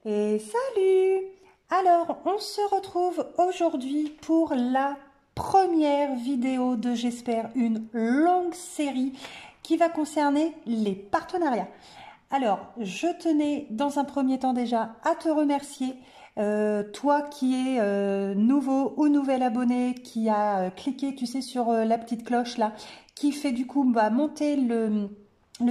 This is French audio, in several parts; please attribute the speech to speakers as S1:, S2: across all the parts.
S1: Et salut! Alors, on se retrouve aujourd'hui pour la première vidéo de, j'espère, une longue série qui va concerner les partenariats. Alors, je tenais dans un premier temps déjà à te remercier, toi qui es nouveau ou nouvel abonné, qui a cliqué, tu sais, sur la petite cloche là, qui fait du coup monter le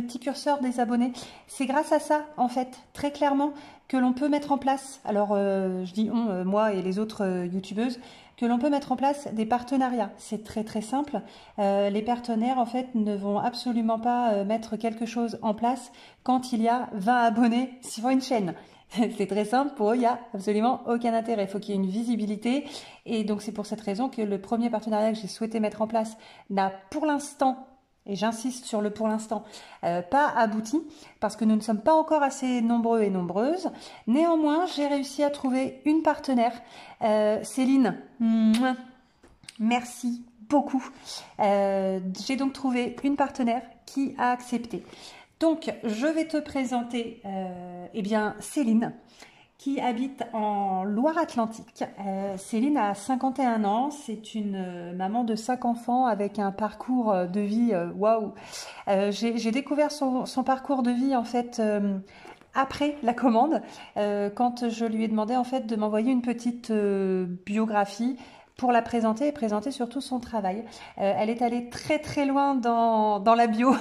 S1: petit curseur des abonnés. C'est grâce à ça, en fait, très clairement, que l'on peut mettre en place, alors je dis on, moi et les autres youtubeuses, que l'on peut mettre en place des partenariats. C'est très très simple. Les partenaires, en fait, ne vont absolument pas mettre quelque chose en place quand il y a 20 abonnés sur une chaîne. C'est très simple, pour eux, il n'y a absolument aucun intérêt. Il faut qu'il y ait une visibilité. Et donc, c'est pour cette raison que le premier partenariat que j'ai souhaité mettre en place n'a pour l'instant, et j'insiste sur le pour l'instant, pas abouti, parce que nous ne sommes pas encore assez nombreux et nombreuses. Néanmoins, j'ai réussi à trouver une partenaire, Céline. Mouah, merci beaucoup. J'ai donc trouvé une partenaire qui a accepté. Donc, je vais te présenter eh bien, Céline, qui habite en Loire-Atlantique. Céline a 51 ans, c'est une maman de 5 enfants avec un parcours de vie waouh. J'ai découvert son parcours de vie en fait après la commande, quand je lui ai demandé en fait de m'envoyer une petite biographie pour la présenter et présenter surtout son travail. Elle est allée très très loin dans la bio.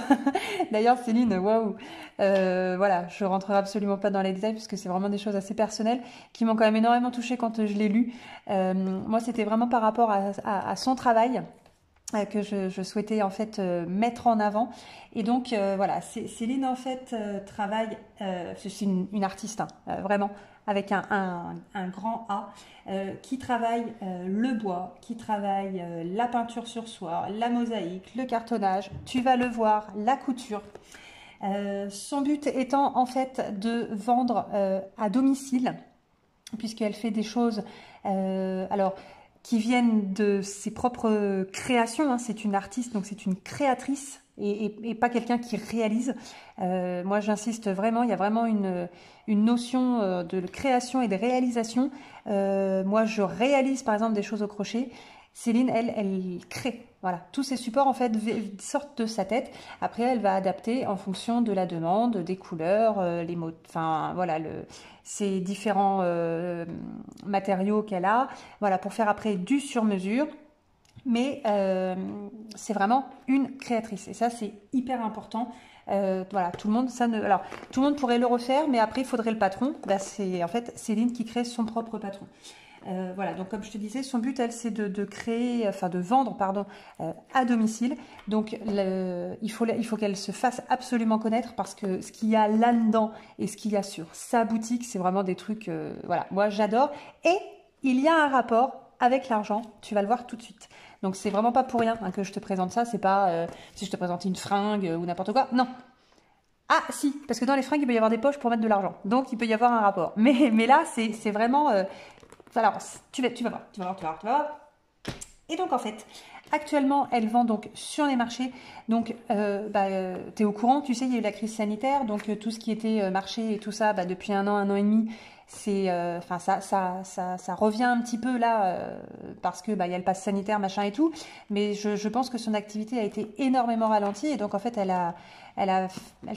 S1: D'ailleurs, Céline, waouh, voilà, je rentrerai absolument pas dans les détails puisque c'est vraiment des choses assez personnelles qui m'ont quand même énormément touchée quand je l'ai lu. Moi, c'était vraiment par rapport à son travail que je souhaitais en fait mettre en avant. Et donc voilà, Céline en fait travaille, c'est une artiste, hein, vraiment, avec un grand A, qui travaille le bois, qui travaille la peinture sur soie, la mosaïque, le cartonnage, tu vas le voir, la couture. Son but étant en fait de vendre à domicile, puisqu'elle fait des choses, alors qui viennent de ses propres créations, hein. C'est une artiste, donc c'est une créatrice et pas quelqu'un qui réalise. Moi, j'insiste vraiment, il y a vraiment une notion de création et de réalisation. Moi, je réalise par exemple des choses au crochet. Céline, elle crée. Voilà, tous ces supports en fait sortent de sa tête. Après, elle va adapter en fonction de la demande, des couleurs, les mots, enfin voilà, ces différents matériaux qu'elle a. Voilà, pour faire après du sur-mesure. Mais c'est vraiment une créatrice et ça c'est hyper important. Voilà, tout le monde, alors tout le monde pourrait le refaire, mais après il faudrait le patron. Bah, c'est en fait Céline qui crée son propre patron. Voilà, donc comme je te disais, son but, elle, c'est de créer, enfin de vendre, pardon, à domicile. Donc il faut qu'elle se fasse absolument connaître parce que ce qu'il y a là-dedans et ce qu'il y a sur sa boutique, c'est vraiment des trucs, voilà, moi j'adore. Et il y a un rapport avec l'argent, tu vas le voir tout de suite. Donc c'est vraiment pas pour rien hein, que je te présente ça, c'est pas si je te présente une fringue ou n'importe quoi, non. Ah si, parce que dans les fringues, il peut y avoir des poches pour mettre de l'argent. Donc il peut y avoir un rapport. Mais là, c'est vraiment... alors, tu vas voir, tu vas voir, tu vas voir, tu vas voir. Et donc en fait, actuellement, elle vend donc sur les marchés. Donc, tu es au courant, tu sais, il y a eu la crise sanitaire. Donc tout ce qui était marché et tout ça, depuis un an et demi, c'est, enfin ça revient un petit peu là parce que il y a le pass sanitaire, machin et tout. Mais je pense que son activité a été énormément ralentie et donc en fait, elle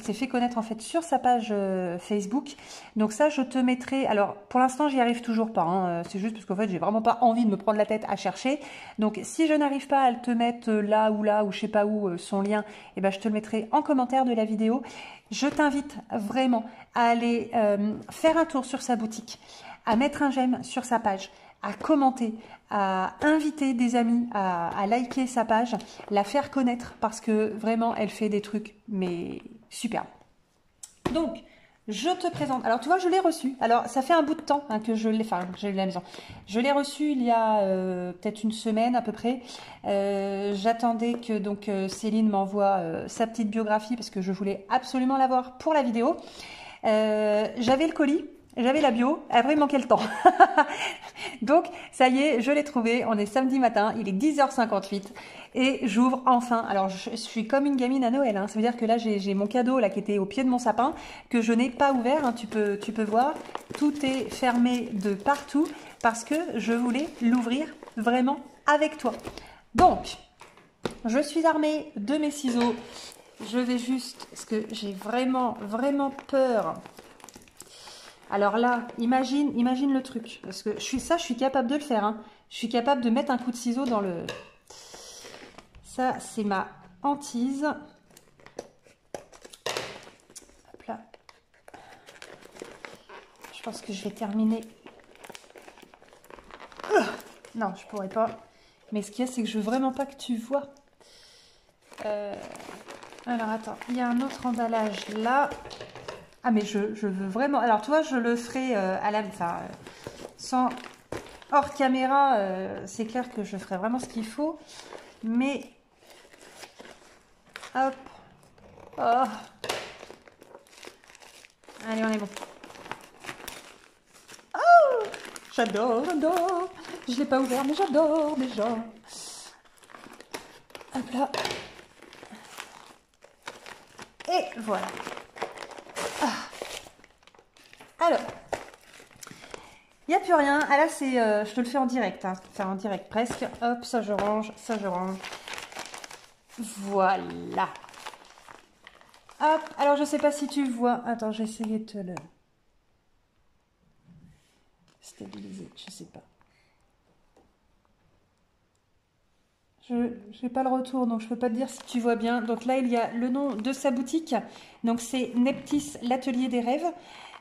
S1: s'est fait connaître en fait sur sa page Facebook. Donc ça, je te mettrai. Alors pour l'instant, j'y arrive toujours pas. Hein, c'est juste parce qu'en fait, j'ai vraiment pas envie de me prendre la tête à chercher. Donc si je n'arrive pas à te mettre là ou je sais pas où son lien, et ben je te le mettrai en commentaire de la vidéo. Je t'invite vraiment à aller faire un tour sur sa boutique, à mettre un j'aime sur sa page, à commenter, à inviter des amis à liker sa page, la faire connaître parce que vraiment elle fait des trucs mais superbes. Donc je te présente, alors tu vois je l'ai reçu, alors ça fait un bout de temps hein, que je l'ai, enfin j'ai eu la maison, je l'ai reçu il y a peut-être une semaine à peu près. J'attendais que donc Céline m'envoie sa petite biographie parce que je voulais absolument l'avoir pour la vidéo. J'avais le colis. J'avais la bio, après il manquait le temps. Donc, ça y est, je l'ai trouvé. On est samedi matin, il est 10h58 et j'ouvre enfin. Alors, je suis comme une gamine à Noël. Hein. Ça veut dire que là, j'ai mon cadeau là qui était au pied de mon sapin que je n'ai pas ouvert. Hein. Tu peux voir, tout est fermé de partout parce que je voulais l'ouvrir vraiment avec toi. Donc, je suis armée de mes ciseaux. Je vais juste, parce que j'ai vraiment peur. Alors là, imagine le truc. Parce que je suis capable de le faire. Hein. Je suis capable de mettre un coup de ciseau dans le... Ça, c'est ma hantise. Hop là. Je pense que je vais terminer. Non, je pourrais pas. Mais ce qu'il y a, c'est que je veux vraiment pas que tu vois. Alors, attends. Il y a un autre emballage là. Ah, mais je veux vraiment... Alors, toi, je le ferai à la... Enfin, sans... Hors caméra, c'est clair que je ferai vraiment ce qu'il faut. Mais... Hop. Oh. Allez, on est bon. Oh, j'adore. Je ne l'ai pas ouvert, mais j'adore déjà. Hop là. Et voilà. Ah. Alors, il n'y a plus rien. Ah là, c'est, je te le fais en direct. Hein. Enfin, en direct presque. Hop, ça je range, ça je range. Voilà. Hop, alors je sais pas si tu vois. Attends, j'ai essayé de te le stabiliser, je sais pas. Je n'ai pas le retour, donc je peux pas te dire si tu vois bien. Donc là, il y a le nom de sa boutique. Donc c'est Neptis, l'atelier des rêves.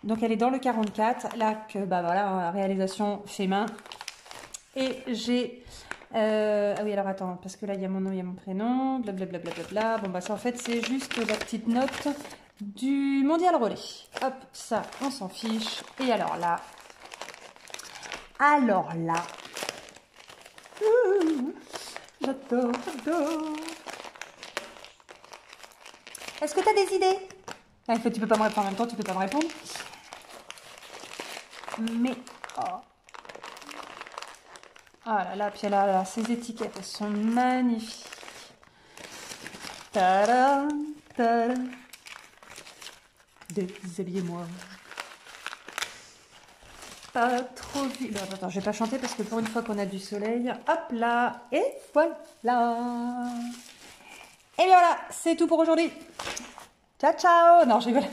S1: Donc elle est dans le 44. Là, que bah voilà, réalisation fait main. Et j'ai... ah oui, alors attends, parce que là, il y a mon nom, il y a mon prénom, blablabla. Bla. Bon, bah ça, en fait, c'est juste la petite note du Mondial Relais. Hop, ça, on s'en fiche. Et alors là... J'adore. Est-ce que tu as des idées? Ah, tu peux pas me répondre en même temps, tu peux pas me répondre. Mais... Oh là là, puis là, ces étiquettes, elles sont magnifiques. Tada, tada. Déshabillez-moi. Pas trop vite. Attends, je vais pas chanter parce que pour une fois qu'on a du soleil, hop là, et voilà. Et bien voilà, c'est tout pour aujourd'hui. Ciao, ciao. Non, je rigole.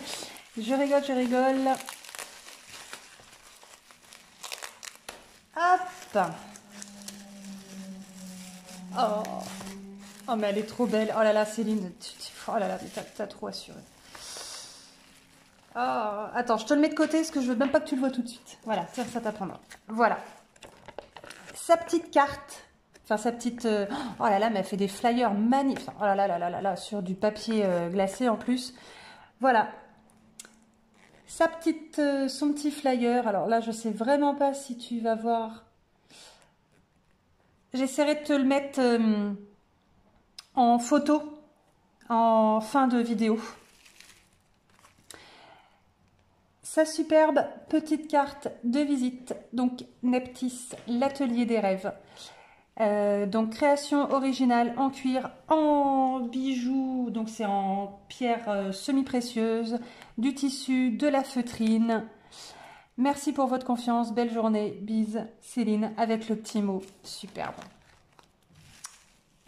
S1: Je rigole. Hop. Oh, mais elle est trop belle. Oh là là, Céline. Oh là là, t'as trop assuré. Oh, attends, je te le mets de côté parce que je veux même pas que tu le vois tout de suite. Voilà, tiens, ça t'apprendra. Voilà. Sa petite carte. Enfin, sa petite... Oh là là, mais elle fait des flyers magnifiques. Oh là là là là là, sur du papier glacé en plus. Voilà. Sa petite... son petit flyer. Alors là, je sais vraiment pas si tu vas voir. J'essaierai de te le mettre en photo en fin de vidéo. Sa superbe petite carte de visite, donc Neptis, l'atelier des rêves. Donc création originale en cuir, en bijoux, donc c'est en pierre semi-précieuse, du tissu, de la feutrine. Merci pour votre confiance, belle journée, bise Céline, avec le petit mot superbe.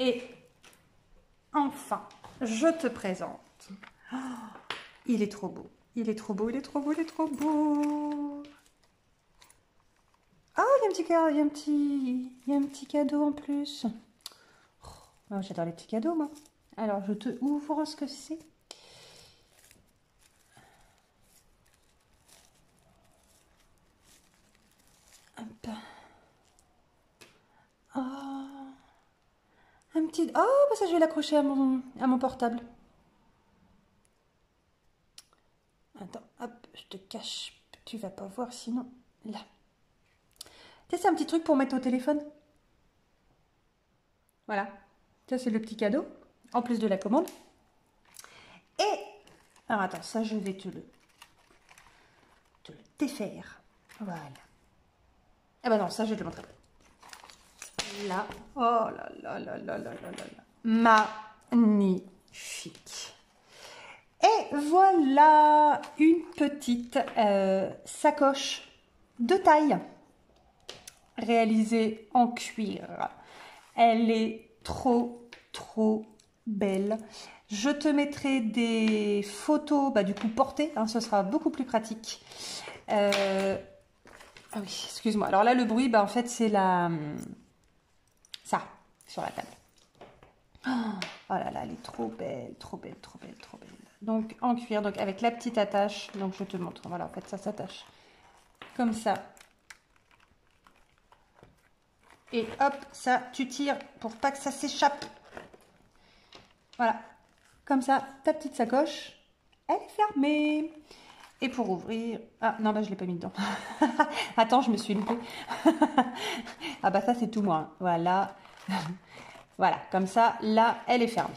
S1: Et enfin, je te présente. Oh, il est trop beau. Il est trop beau, il est trop beau, il est trop beau. Ah, il y a un petit cadeau en plus. Oh, j'adore les petits cadeaux, moi. Alors, je te ouvre ce que c'est. Hop. Oh. Un petit... Oh, bah ça, je vais l'accrocher à mon portable. Attends, hop, je te cache. Tu vas pas voir sinon. Là. Tu sais, c'est un petit truc pour mettre au téléphone. Voilà. Ça, c'est le petit cadeau. En plus de la commande. Et... Alors, attends, ça, je vais te le faire. Voilà. Ah bah non, ça je vais te le montrer. Là, oh là là là là là là là. Magnifique. Et voilà une petite sacoche de taille réalisée en cuir. Elle est trop belle. Je te mettrai des photos, bah, du coup portées, hein, ce sera beaucoup plus pratique. Ah oui, excuse-moi. Alors là, le bruit, bah, en fait, c'est ça, sur la table. Oh là là, elle est trop belle, trop belle, trop belle, trop belle. Donc en cuir, donc avec la petite attache. Donc je te montre. Voilà, en fait, ça s'attache comme ça. Et hop, ça, tu tires pour pas que ça s'échappe. Voilà, comme ça, ta petite sacoche, elle est fermée. Et pour ouvrir... Ah non, bah je ne l'ai pas mis dedans. Attends, je me suis loupée. Ah bah ça, c'est tout moi. Hein. Voilà. Voilà, comme ça, là, elle est fermée.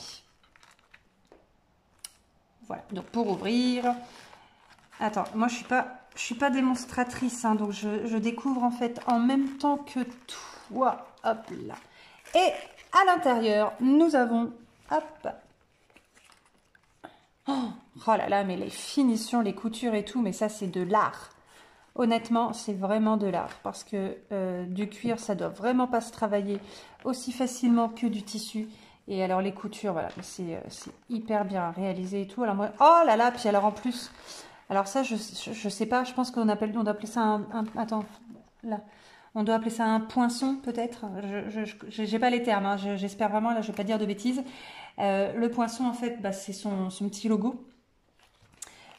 S1: Voilà, donc pour ouvrir... Attends, moi je suis pas démonstratrice, hein, donc je découvre en fait en même temps que toi. Hop là. Et à l'intérieur, nous avons... Hop. Oh là là, mais les finitions, les coutures et tout, mais ça c'est de l'art. Honnêtement, c'est vraiment de l'art parce que du cuir, ça doit vraiment pas se travailler aussi facilement que du tissu. Et alors les coutures, voilà, c'est hyper bien réalisé et tout. Alors moi, oh là là, puis alors en plus, alors ça, je sais pas, je pense on doit appeler ça attends, là, on doit appeler ça un poinçon peut-être. Je n'ai pas les termes, hein, j'espère vraiment, là, je vais pas dire de bêtises. Le poinçon, en fait, bah, c'est son petit logo.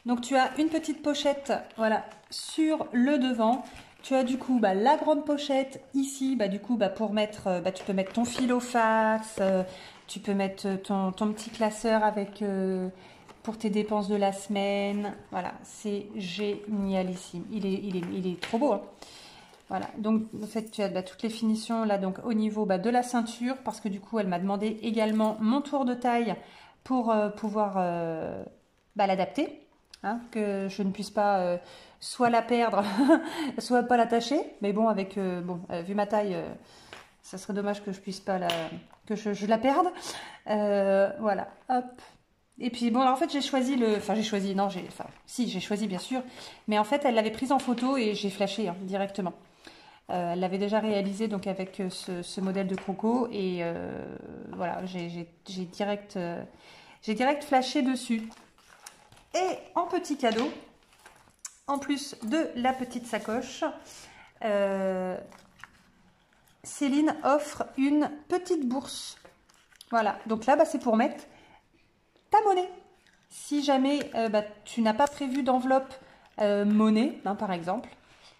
S1: Donc tu as une petite pochette, voilà, sur le devant. Tu as du coup bah, la grande pochette ici, bah, du coup bah, pour mettre, bah, tu peux mettre ton fil au fax, tu peux mettre ton petit classeur avec pour tes dépenses de la semaine. Voilà, c'est génialissime. Il est trop beau. Hein. Voilà, donc en fait tu as bah, toutes les finitions là donc au niveau bah, de la ceinture parce que du coup elle m'a demandé également mon tour de taille pour pouvoir bah, l'adapter. Hein, que je ne puisse pas soit la perdre, soit pas l'attacher. Mais bon, avec vu ma taille, ça serait dommage que je puisse pas je la perde. Voilà, hop. Et puis bon, alors en fait j'ai choisi j'ai choisi bien sûr, mais en fait elle l'avait prise en photo et j'ai flashé hein, directement. Elle l'avait déjà réalisé donc avec ce modèle de croco et voilà, j'ai direct flashé dessus. Et en petit cadeau, en plus de la petite sacoche, Céline offre une petite bourse. Voilà, donc là, bah, c'est pour mettre ta monnaie. Si jamais bah, tu n'as pas prévu d'enveloppe monnaie, hein, par exemple,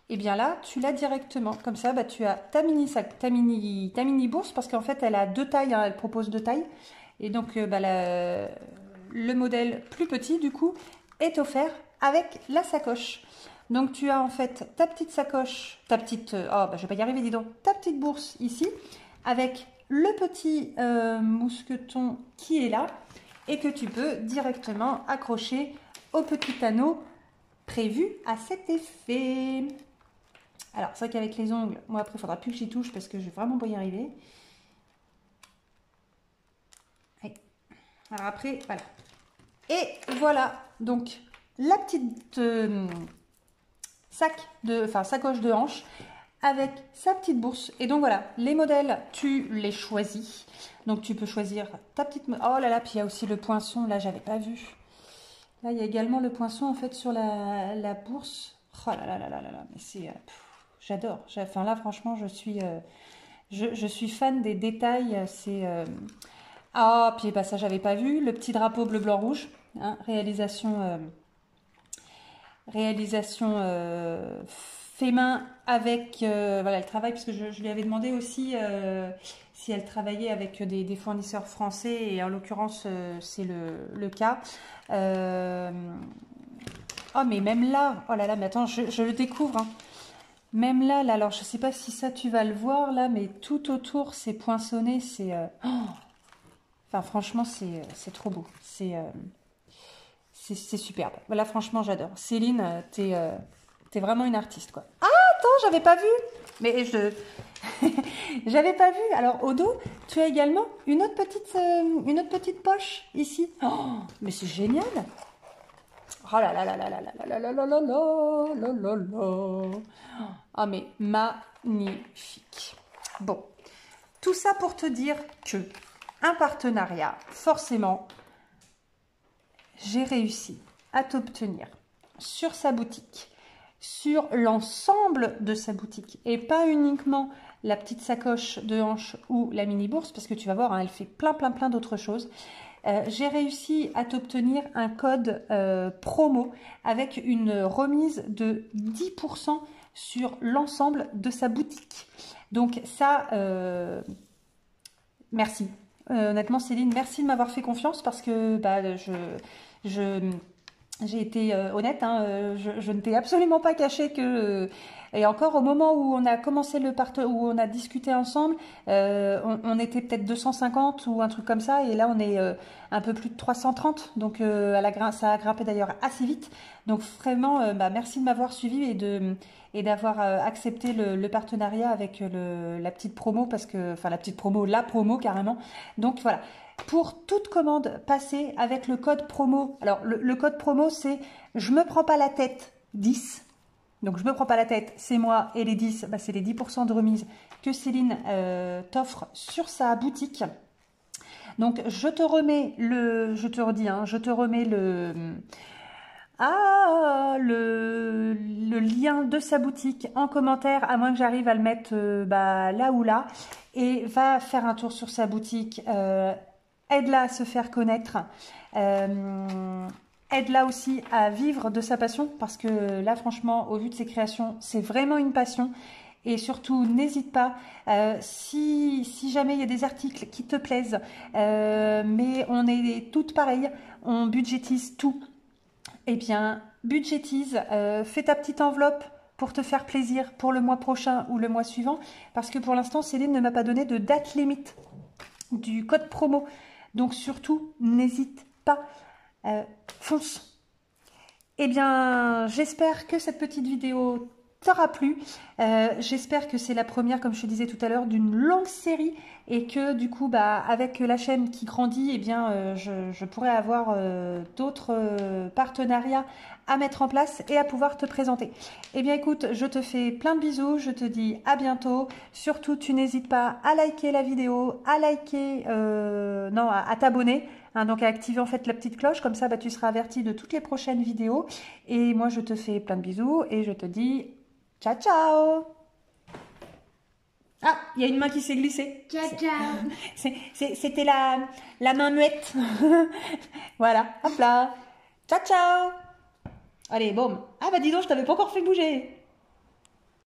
S1: et bien là, tu l'as directement. Comme ça, bah, tu as ta mini bourse, parce qu'en fait, elle a deux tailles, hein, elle propose deux tailles. Et donc, bah, le modèle plus petit, du coup, est offert avec la sacoche. Donc, tu as en fait ta petite sacoche, ta petite... oh, bah, je vais pas y arriver, dis donc. Ta petite bourse ici, avec le petit mousqueton qui est là et que tu peux directement accrocher au petit anneau prévu à cet effet. Alors, c'est vrai qu'avec les ongles, moi après, il faudra plus que j'y touche parce que je vais vraiment pas y arriver. Allez. Alors après, voilà. Et voilà, donc la petite sacoche de hanche avec sa petite bourse. Et donc voilà, les modèles, tu les choisis. Donc tu peux choisir ta petite... Oh là là, puis il y a aussi le poinçon, là j'avais pas vu. Là il y a également le poinçon en fait sur la bourse. Oh là là là là là là, mais c'est... j'adore. Enfin là franchement je suis fan des détails. C'est... Ah, puis bah, ça j'avais pas vu. Le petit drapeau bleu, blanc, rouge. Hein, réalisation fait main avec voilà, elle travaille parce que je lui avais demandé aussi si elle travaillait avec des fournisseurs français et en l'occurrence c'est le cas. Oh mais même là, oh là là, mais attends, je le découvre. Hein. Même là, alors je sais pas si ça tu vas le voir là, mais tout autour c'est poinçonné, c'est enfin franchement c'est trop beau, c'est superbe. Voilà, franchement, j'adore. Céline, t'es T'es vraiment une artiste, quoi. Ah, attends, j'avais pas vu. Mais je... j'avais pas vu. Alors, au dos, tu as également une autre petite poche, ici. Oh, mais c'est génial. Oh là là là là là là là là là là là là là là. Ah, mais magnifique. Bon, tout ça pour te dire que un partenariat, forcément, j'ai réussi à t'obtenir sur sa boutique, sur l'ensemble de sa boutique et pas uniquement la petite sacoche de hanche ou la mini bourse parce que tu vas voir, hein, elle fait plein d'autres choses. J'ai réussi à t'obtenir un code promo avec une remise de 10% sur l'ensemble de sa boutique. Donc ça, merci. Honnêtement, Céline, merci de m'avoir fait confiance parce que bah, j'ai été honnête, hein, je ne t'ai absolument pas caché que... et encore au moment où on a commencé où on a discuté ensemble, on était peut-être 250 ou un truc comme ça, et là on est un peu plus de 330, donc ça a grimpé d'ailleurs assez vite. Donc vraiment, bah, merci de m'avoir suivi et d'avoir accepté le partenariat avec la petite promo, parce que, enfin la promo carrément. Donc voilà. Pour toute commande passée avec le code promo, alors le code promo c'est je me prends pas la tête 10, donc je me prends pas la tête, c'est moi, et les 10, bah, c'est les 10% de remise que Céline t'offre sur sa boutique. Donc je te remets je te redis, hein, je te remets le lien de sa boutique en commentaire, à moins que j'arrive à le mettre bah, là ou là, et va faire un tour sur sa boutique. Aide-la à se faire connaître, aide-la aussi à vivre de sa passion, parce que là franchement, au vu de ses créations, c'est vraiment une passion. Et surtout, n'hésite pas, si jamais il y a des articles qui te plaisent, mais on est toutes pareilles, on budgétise tout, eh bien, budgétise, fais ta petite enveloppe pour te faire plaisir pour le mois prochain ou le mois suivant, parce que pour l'instant, Céline ne m'a pas donné de date limite du code promo. Donc surtout, n'hésite pas, fonce. Eh bien, j'espère que cette petite vidéo t'aura plu. J'espère que c'est la première, comme je te disais tout à l'heure, d'une longue série, et que du coup, bah, avec la chaîne qui grandit, eh bien, je pourrais avoir d'autres partenariats à mettre en place et à pouvoir te présenter. Eh bien écoute, je te fais plein de bisous, je te dis à bientôt. Surtout, tu n'hésites pas à liker la vidéo, à liker, non, à t'abonner, hein, donc à activer en fait la petite cloche, comme ça bah, tu seras averti de toutes les prochaines vidéos. Et moi je te fais plein de bisous et je te dis ciao ciao. Ah, il y a une main qui s'est glissée.
S2: Ciao, ciao.
S1: C'était la main muette. Voilà, hop là. Ciao ciao. Allez, boum. Ah bah dis donc, je t'avais pas encore fait bouger.